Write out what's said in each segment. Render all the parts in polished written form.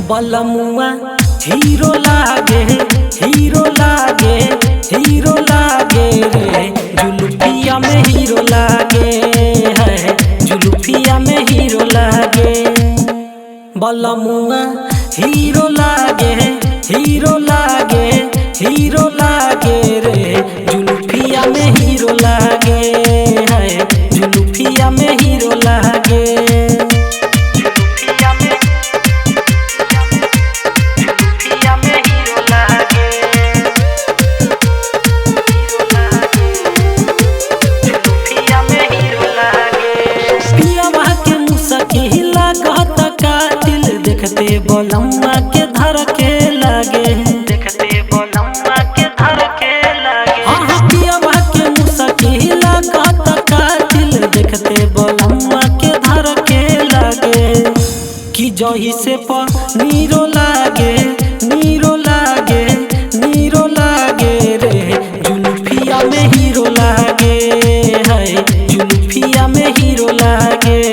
बलमुआ हीरो लागे हीरो लागे हीरो लागे रे जुल्फिया में हीरो लागे है जुल्फिया में हीरो लागे। बलमुआ हीरो लागे हीरो लागे हीरो लागे रे जुल्फिया में हीरो लागे है जुल्फिया में हीरो लागे। देखते बोलम्मा के धर के लागे देखते बोलम्मा के धर के लागे हाँ पियावा के मुसकिला कातिल देखते बोलम्मा के धर के लागे कि जही से नीरो लागे नीरो लागे नीरो लागे रे जुल्फिया में हीरो लागे है जुल्फिया में हीरो लागे।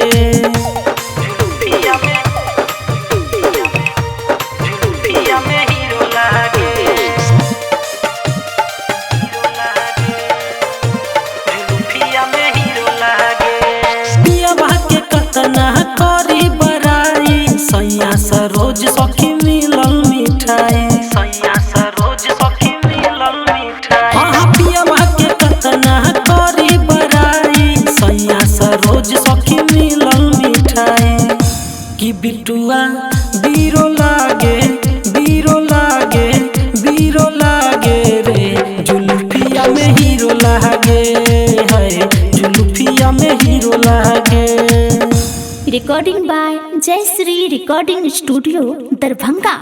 सरोज सखी मिलल मिठाई सैया सरोज सखी मिलल मिठाई हाँ पियावा के कतना करी बड़ाई सैया सरोज सखी मिलल मिठाई कि बिटुआ बीरो लागे बीरो लागे बीरो लागे रे जुल्फिया में हीरो लागे है जुल्फिया में हीरो लागे। रिकॉर्डिंग बाय जय श्री रिकॉर्डिंग स्टूडियो दरभंगा।